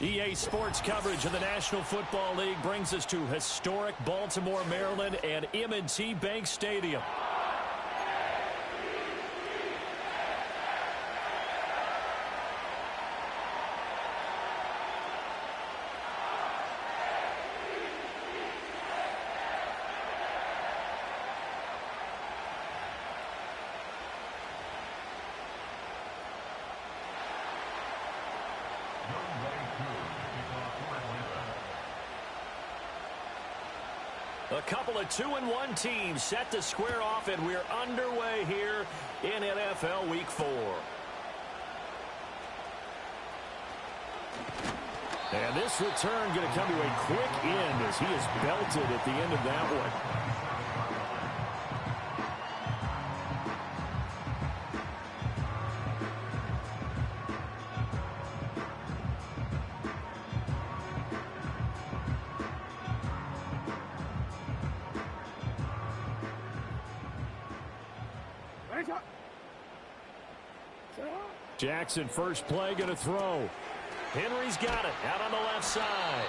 EA Sports coverage of the National Football League brings us to historic Baltimore, Maryland, and M&T Bank Stadium. A couple of 2-1 teams set to square off, and we're underway here in NFL Week 4. And this return going to come to a quick end as he is belted at the end of that one. Jackson, first play, going to throw. Henry's got it out on the left side.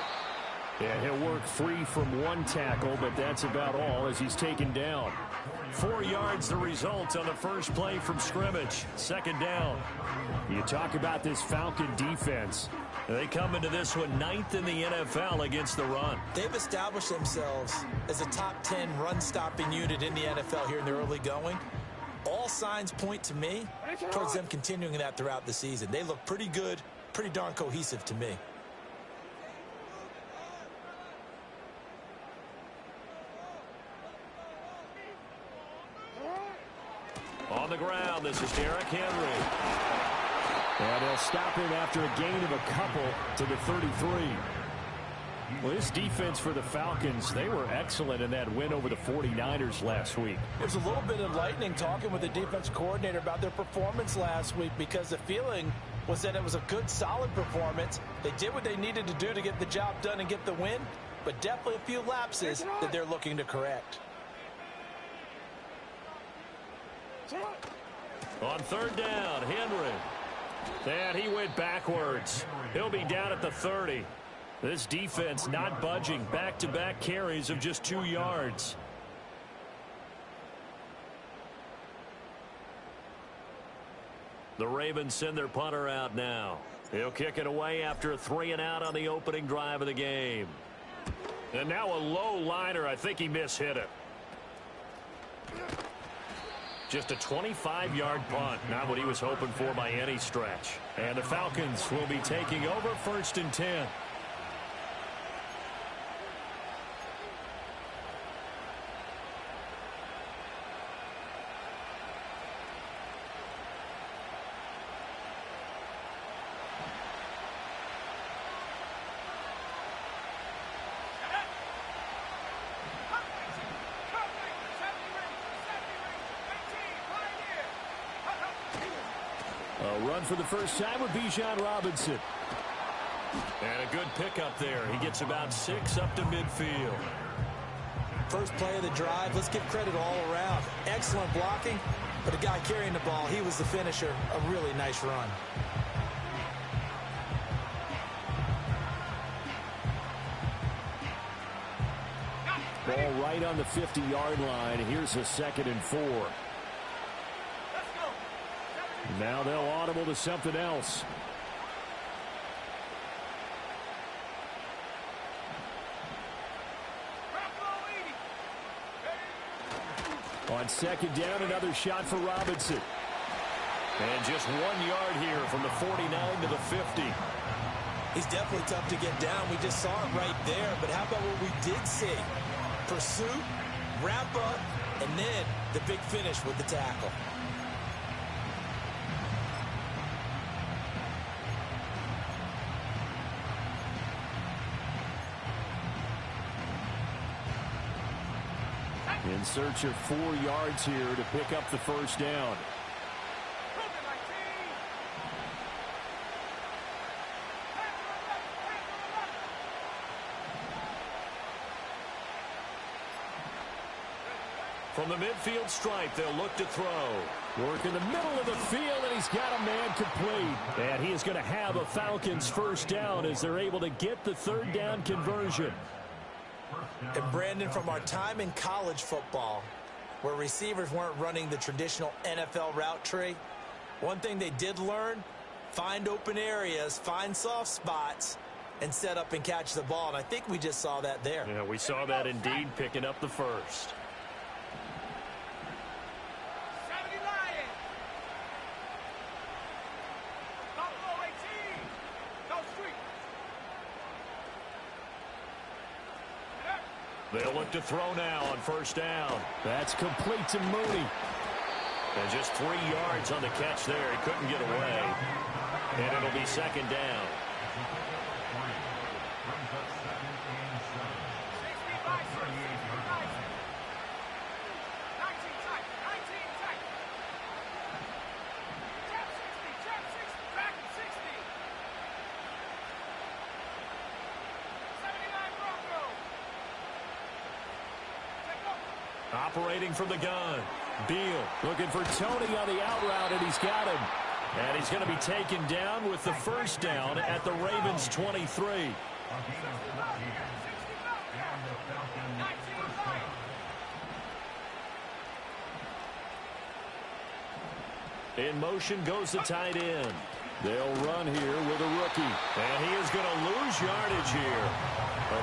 And he'll work free from one tackle, but that's about all as he's taken down. 4 yards the result on the first play from scrimmage. Second down. You talk about this Falcon defense. They come into this one 9th in the NFL against the run. They've established themselves as a top 10 run-stopping unit in the NFL here in the early going. All signs point to me towards them continuing that throughout the season. They look pretty good, pretty darn cohesive to me. On the ground, this is Derrick Henry. And they'll stop him after a gain of a couple to the 33. Well, this defense for the Falcons, they were excellent in that win over the 49ers last week. It was a little bit enlightening talking with the defense coordinator about their performance last week, because the feeling was that it was a good, solid performance. They did what they needed to do to get the job done and get the win, but definitely a few lapses that they're looking to correct. On third down, Henry. And he went backwards. He'll be down at the 30. This defense not budging. Back-to-back carries of just 2 yards. The Ravens send their punter out now. He'll kick it away after a 3-and-out on the opening drive of the game. And now a low liner. I think he mishit it. Just a 25-yard punt. Not what he was hoping for by any stretch. And the Falcons will be taking over 1st and 10. A run for the first time with Bijan Robinson. And a good pickup there. He gets about 6 up to midfield. First play of the drive, let's give credit all around. Excellent blocking, but the guy carrying the ball, he was the finisher. A really nice run. Ball right on the 50-yard line. Here's a 2nd and 4. Now they'll audible to something else. On 2nd down, another shot for Robinson. And just 1 yard here from the 49 to the 50. He's definitely tough to get down. We just saw it right there. But how about what we did see? Pursuit, wrap up, and then the big finish with the tackle. In search of 4 yards here to pick up the first down. From the midfield stripe, they'll look to throw. Work in the middle of the field, and he's got a man complete. And he is going to have a Falcons first down as they're able to get the third down conversion. And Brandon, from our time in college football, where receivers weren't running the traditional NFL route tree, one thing they did learn, find open areas, find soft spots, and set up and catch the ball. And I think we just saw that there. Yeah, we saw that indeed, picking up the first. They'll look to throw now on first down. That's complete to Mooney. And just 3 yards on the catch there. He couldn't get away. And it'll be second down. Operating from the gun. Beal looking for Tony on the out route, and he's got him. And he's going to be taken down with the first down at the Ravens 23. In motion goes the tight end. They'll run here with a rookie. And he is going to lose yardage here.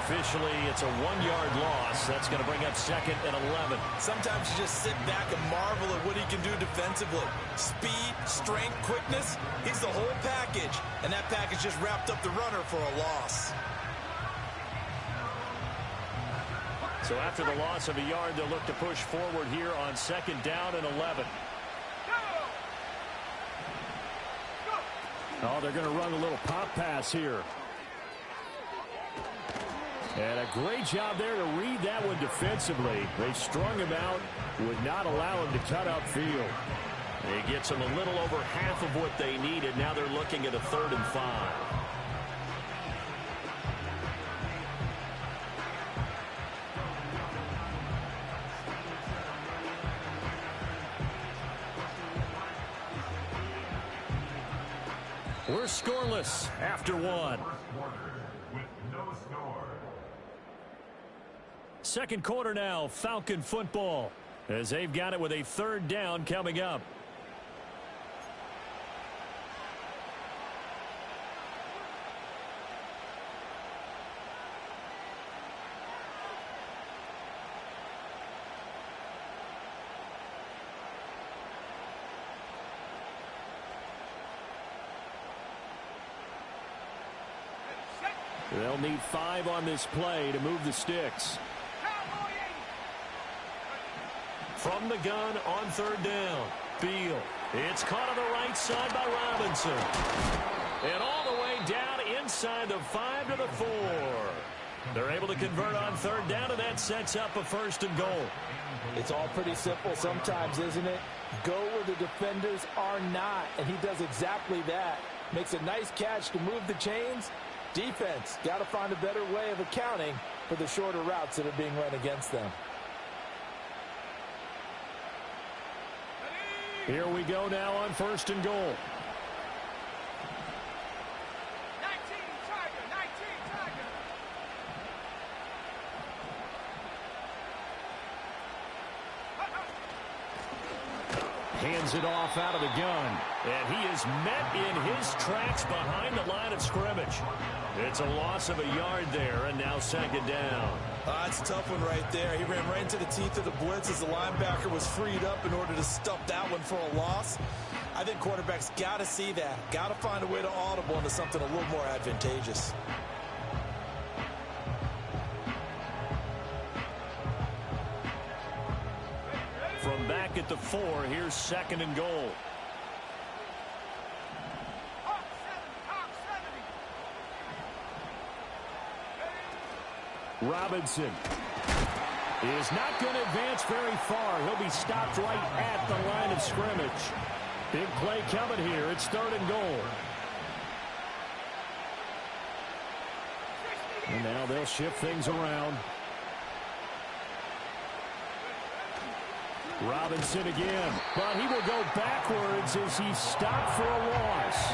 Officially, it's a 1-yard loss. That's going to bring up second and 11. Sometimes you just sit back and marvel at what he can do defensively. Speed, strength, quickness. He's the whole package. And that package just wrapped up the runner for a loss. So after the loss of a yard, they'll look to push forward here on second down and 11. Oh, they're going to run a little pop pass here. And a great job there to read that one defensively. They strung him out, would not allow him to cut upfield. It gets them a little over half of what they needed. Now they're looking at a 3rd and 5. We're scoreless after 1. Second quarter now, Falcon football, as they've got it with a 3rd down coming up. They'll need 5 on this play to move the sticks. From the gun on 3rd down. Beal. It's caught on the right side by Robinson. And all the way down inside the 5 to the 4. They're able to convert on 3rd down, and that sets up a 1st and goal. It's all pretty simple sometimes, isn't it? Go where the defenders are not, and he does exactly that. Makes a nice catch to move the chains. Defense got to find a better way of accounting for the shorter routes that are being run against them. Here we go now on 1st and goal. 19 Tiger. Hands it off out of the gun. And he is met in his tracks behind the line of scrimmage. It's a loss of a yard there, and now second down. That's a tough one right there. He ran right into the teeth of the blitz as the linebacker was freed up in order to stuff that one for a loss. I think quarterbacks got to see that. Got to find a way to audible into something a little more advantageous. From back at the 4, here's 2nd and goal. Robinson is not going to advance very far. He'll be stopped right at the line of scrimmage. Big play coming here. It's 3rd and goal. And now they'll shift things around. Robinson again, but he will go backwards as he's stopped for a loss.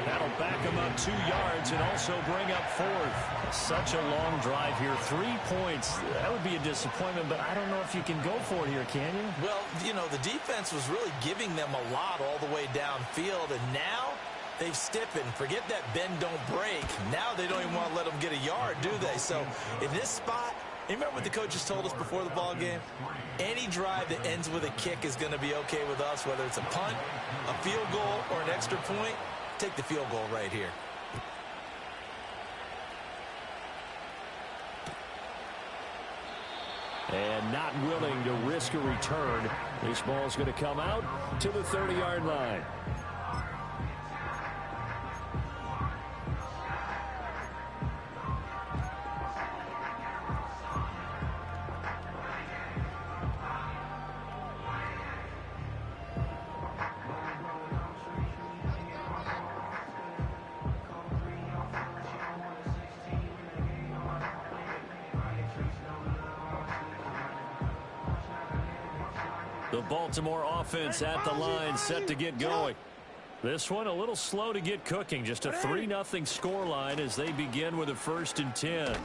That'll back him up 2 yards and also bring up 4th. Such a long drive here. 3 points. That would be a disappointment, but I don't know if you can go for it here, can you? Well, you know, the defense was really giving them a lot all the way downfield, and now they've stiffened. Forget that bend, don't break. Now they don't even want to let them get a yard, do they? So in this spot, you remember what the coaches told us before the ball game? Any drive that ends with a kick is going to be okay with us, whether it's a punt, a field goal, or an extra point. Take the field goal right here. And not willing to risk a return. This ball's going to come out to the 30-yard line. The Baltimore offense at the line, set to get going. This one a little slow to get cooking. Just a 3-0 scoreline as they begin with a 1st and 10.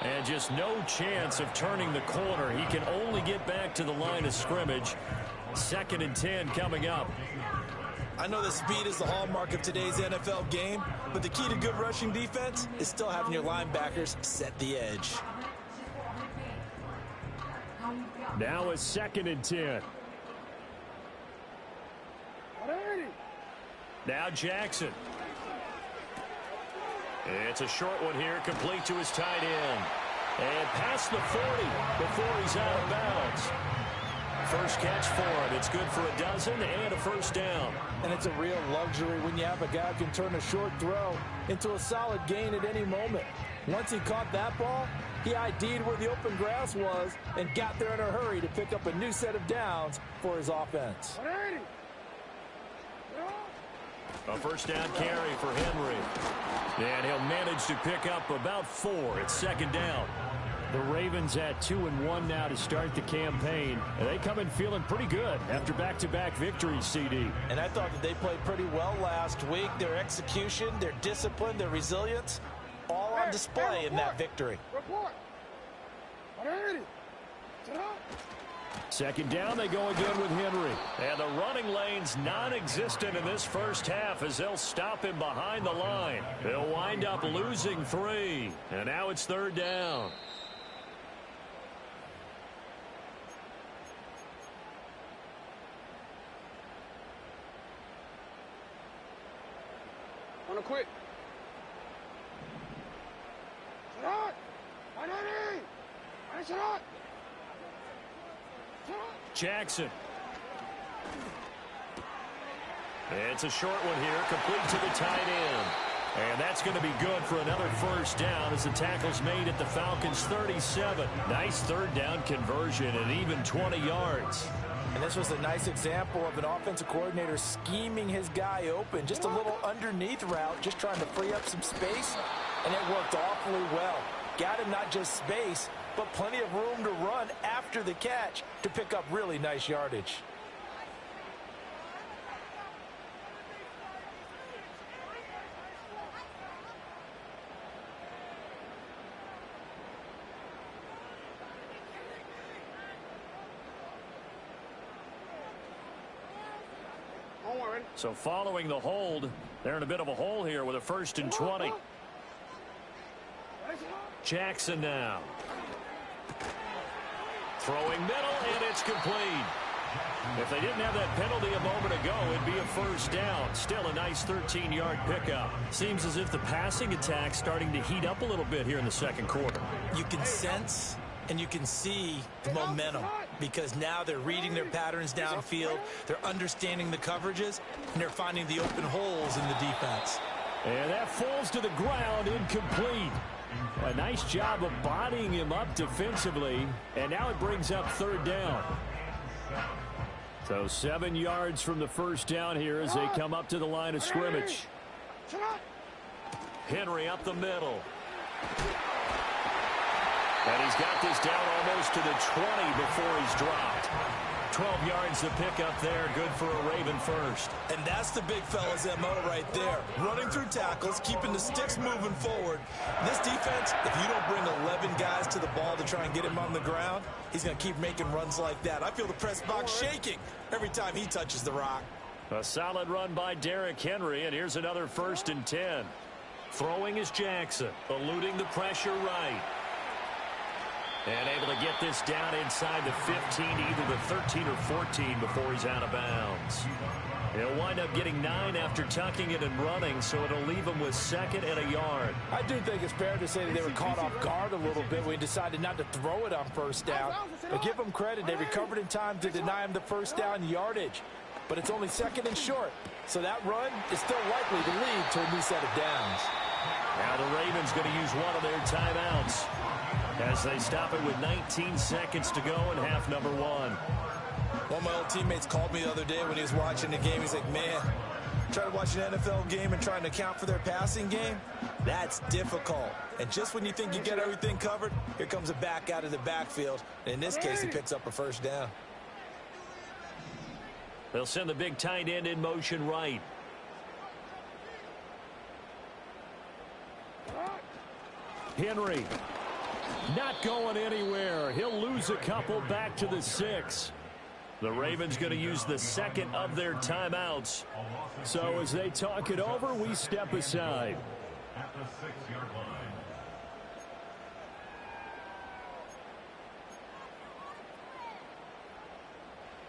And just no chance of turning the corner. He can only get back to the line of scrimmage. 2nd and 10 coming up. I know that speed is the hallmark of today's NFL game, but the key to good rushing defense is still having your linebackers set the edge. Now a 2nd and 10. Now Jackson. It's a short one here, complete to his tight end. And past the 40 before he's out of bounds. First catch for him. It's good for a dozen and a 1st down. And it's a real luxury when you have a guy who can turn a short throw into a solid gain at any moment. Once he caught that ball, he ID'd where the open grass was and got there in a hurry to pick up a new set of downs for his offense. A 1st down carry for Henry. And he'll manage to pick up about 4. It's 2nd down. The Ravens at 2-1 now to start the campaign. And they come in feeling pretty good after back-to-back victories, CD. And I thought that they played pretty well last week. Their execution, their discipline, their resilience, all on display in that victory. 2nd down, they go again with Henry. And the running lane's non-existent in this first half as they'll stop him behind the line. They'll wind up losing 3. And now it's 3rd down. On a quick. Jackson. It's a short one here, complete to the tight end. And that's going to be good for another 1st down as the tackle's made at the Falcons' 37. Nice 3rd down conversion and even 20 yards. And this was a nice example of an offensive coordinator scheming his guy open. Just a little underneath route, just trying to free up some space, and it worked awfully well. Got him not just space, but plenty of room to run after the catch to pick up really nice yardage. So following the hold, they're in a bit of a hole here with a 1st and 20. Jackson now. Throwing middle, and it's complete. If they didn't have that penalty a moment ago, it'd be a 1st down. Still a nice 13-yard pickup. Seems as if the passing attack's starting to heat up a little bit here in the 2nd quarter. You can sense and you can see the momentum because now they're reading their patterns downfield, they're understanding the coverages, and they're finding the open holes in the defense. And that falls to the ground, incomplete. A nice job of bodying him up defensively, and now it brings up 3rd down. So 7 yards from the 1st down here as they come up to the line of scrimmage. Henry up the middle. And he's got this down almost to the 20 before he's dropped. 12 yards to pick up there. Good for a Raven first. And that's the big fella's MO right there. Running through tackles, keeping the sticks moving forward. This defense, if you don't bring 11 guys to the ball to try and get him on the ground, he's going to keep making runs like that. I feel the press box shaking every time he touches the rock. A solid run by Derrick Henry, and here's another 1st and 10. Throwing is Jackson, eluding the pressure right. And able to get this down inside the 15, either the 13 or 14 before he's out of bounds. He'll wind up getting 9 after tucking it and running, so it'll leave him with 2nd and a yard. I do think it's fair to say that they were caught off guard a little bit when he decided not to throw it on 1st down. But give them credit, they recovered in time to deny him the 1st down yardage. But it's only 2nd and short, so that run is still likely to lead to a new set of downs. Now the Ravens going to use one of their timeouts as they stop it with 19 seconds to go in half number 1. One of my old teammates called me the other day when he was watching the game. He's like, man, trying to watch an NFL game and trying to account for their passing game, that's difficult. And just when you think you get everything covered, here comes a back out of the backfield. And in this case, he picks up a 1st down. They'll send the big tight end in motion right. Henry not going anywhere. He'll lose a couple back to the 6. The Ravens going to use the 2nd of their timeouts. So as they talk it over, we step aside. At the 6-yard line.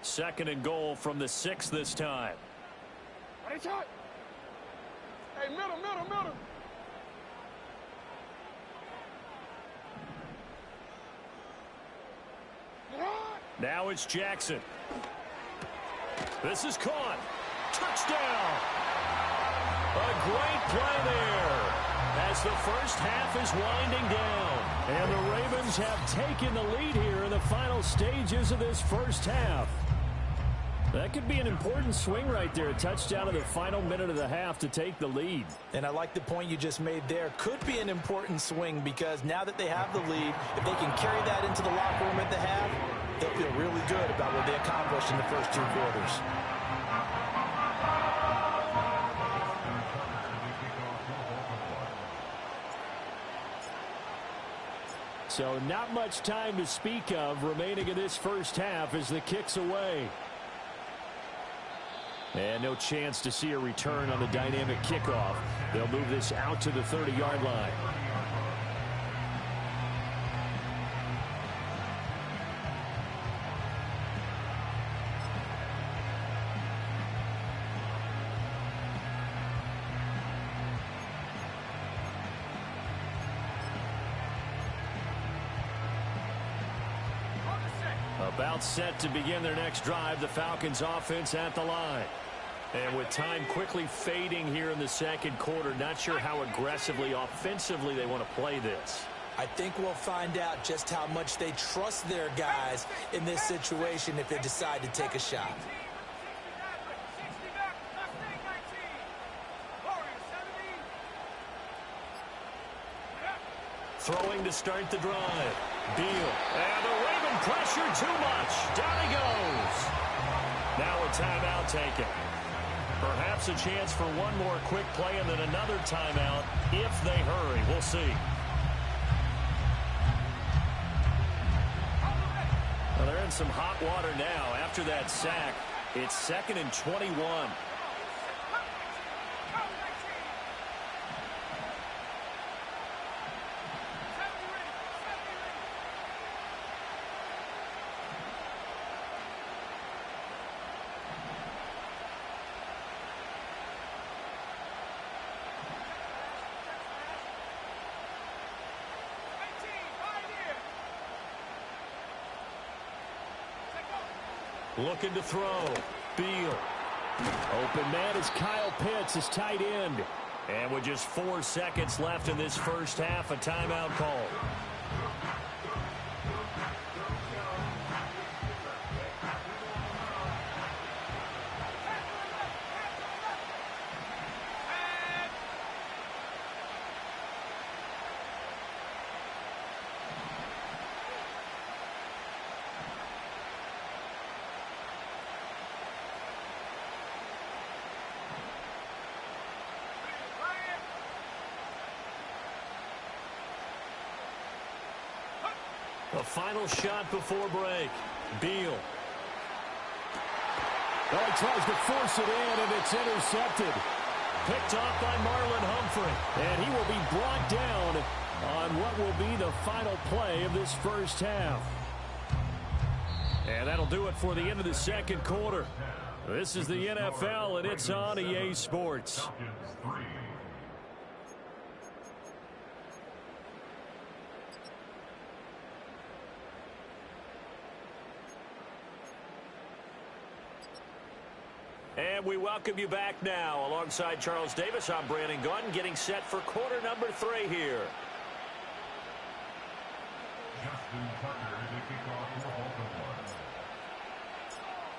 Second and goal from the 6 this time. Hey, middle. Now it's Jackson. This is caught. Touchdown. A great play there as the 1st half is winding down. And the Ravens have taken the lead here in the final stages of this 1st half. That could be an important swing right there. A touchdown in the final minute of the half to take the lead. And I like the point you just made there. Could be an important swing because now that they have the lead, if they can carry that into the locker room at the half, they'll feel really good about what they accomplished in the first 2 quarters. So not much time to speak of remaining in this 1st half as the kick's away. And no chance to see a return on the dynamic kickoff. They'll move this out to the 30-yard line. About set to begin their next drive, the Falcons offense at the line. And with time quickly fading here in the 2nd quarter, not sure how aggressively, offensively they want to play this. I think we'll find out just how much they trust their guys in this situation if they decide to take a shot. Throwing to start the drive. Beal. And the Raven pressure too much. Down he goes. Now a timeout taken. Perhaps a chance for one more quick play and then another timeout if they hurry. We'll see. Well, they're in some hot water now after that sack. It's 2nd and 21. Looking to throw. Beal. Open man is Kyle Pitts, his tight end. And with just 4 seconds left in this 1st half, a timeout call. A final shot before break. Beal. Oh, he tries to force it in, and it's intercepted. Picked off by Marlon Humphrey. And he will be brought down on what will be the final play of this first half. And that'll do it for the end of the second quarter. This is the NFL, and it's on EA Sports. And we welcome you back now. Alongside Charles Davis, I'm Brandon Gaudin, getting set for quarter number 3 here.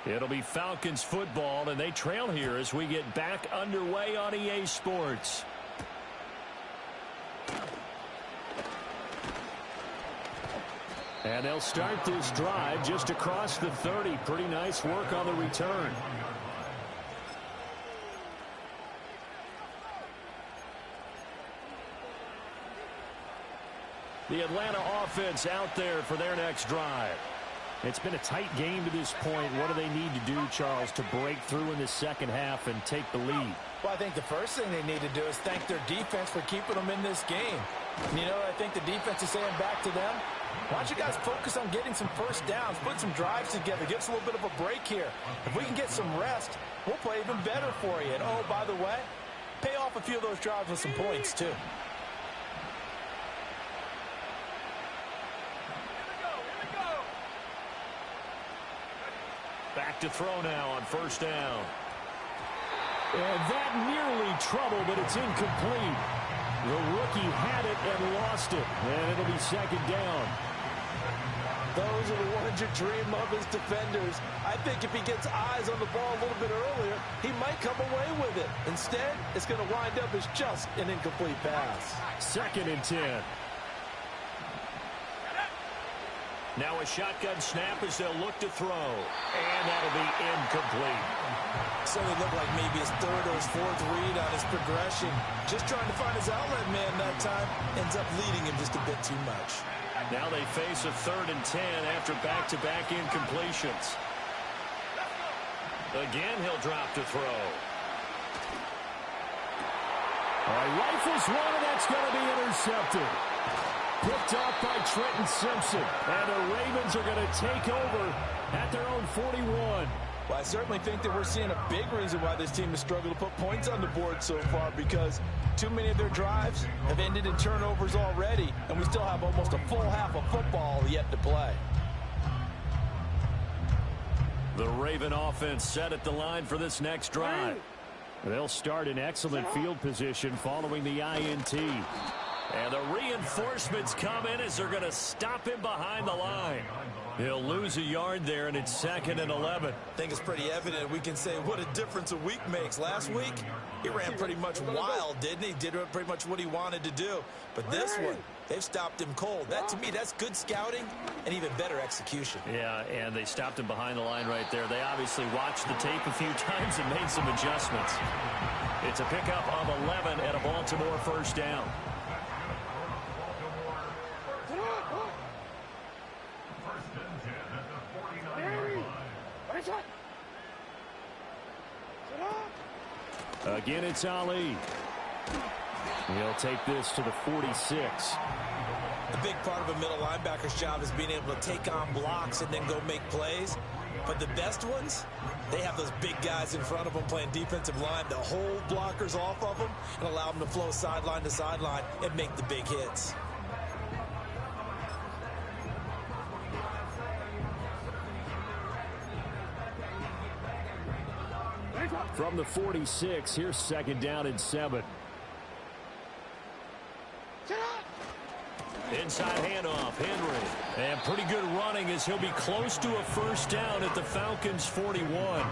It'll be Falcons football, and they trail here as we get back underway on EA Sports. And they'll start this drive just across the 30. Pretty nice work on the return. The Atlanta offense out there for their next drive. It's been a tight game to this point. What do they need to do, Charles, to break through in the second half and take the lead? Well, I think the first thing they need to do is thank their defense for keeping them in this game. You know, I think the defense is saying back to them, why don't you guys focus on getting some first downs, put some drives together, give us a little bit of a break here. If we can get some rest, we'll play even better for you. And, oh, by the way, pay off a few of those drives with some points, too. Back to throw now on first down. And that nearly trouble, but it's incomplete. The rookie had it and lost it. And it'll be second down. Those are the ones you dream of as defenders. I think if he gets eyes on the ball a little bit earlier, he might come away with it. Instead, it's going to wind up as just an incomplete pass. 2nd and 10. Now a shotgun snap as they'll look to throw. And that'll be incomplete. So it looked like maybe his 3rd or his 4th read on his progression. Just trying to find his outlet man that time. Ends up leading him just a bit too much. Now they face a 3rd and 10 after back-to-back incompletions. Again, he'll drop to throw. All right, rifles one, and that's going to be intercepted. Picked off by Trenton Simpson. And the Ravens are going to take over at their own 41. Well, I certainly think that we're seeing a big reason why this team has struggled to put points on the board so far, because too many of their drives have ended in turnovers already, and we still have almost a full half of football yet to play. The Raven offense set at the line for this next drive. They'll start in excellent field position following the INT. And the reinforcements come in as they're going to stop him behind the line. He'll lose a yard there, and it's 2nd and 11. I think it's pretty evident we can say what a difference a week makes. Last week, he ran pretty much wild, didn't he? Did pretty much what he wanted to do. But this one, they've stopped him cold. That, to me, that's good scouting and even better execution. Yeah, and they stopped him behind the line right there. They obviously watched the tape a few times and made some adjustments. It's a pickup of 11 and a Baltimore first down. Again, it's Ali. He'll take this to the 46. The big part of a middle linebacker's job is being able to take on blocks and then go make plays. But the best ones, they have those big guys in front of them playing defensive line to hold blockers off of them and allow them to flow sideline to sideline and make the big hits. From the 46, here's 2nd down and 7. Inside handoff, Henry. And pretty good running as he'll be close to a first down at the Falcons' 41.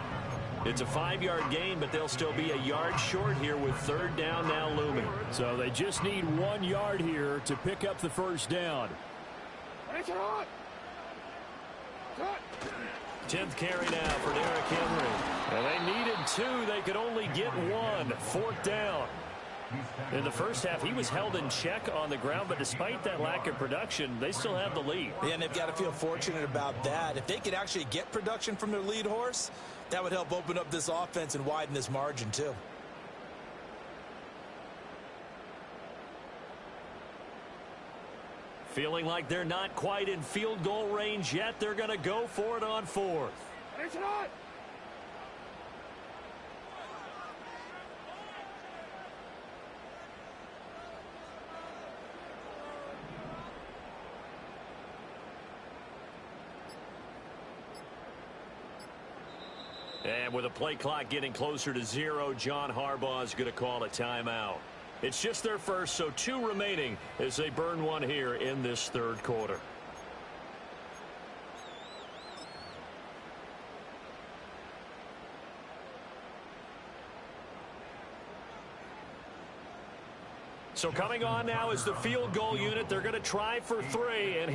It's a 5-yard gain, but they'll still be a yard short here with 3rd down now looming. So they just need 1 yard here to pick up the first down. 10th carry now for Derrick Henry. And they needed 2. They could only get 1. 4th down. In the first half, he was held in check on the ground, but despite that lack of production, they still have the lead. Yeah, and they've got to feel fortunate about that. If they could actually get production from their lead horse, that would help open up this offense and widen this margin too. Feeling like they're not quite in field goal range yet, they're going to go for it on fourth. And with a play clock getting closer to 0, John Harbaugh is going to call a timeout. It's just their first, so 2 remaining as they burn one here in this third quarter. So coming on now is the field goal unit. They're going to try for 3, and he'll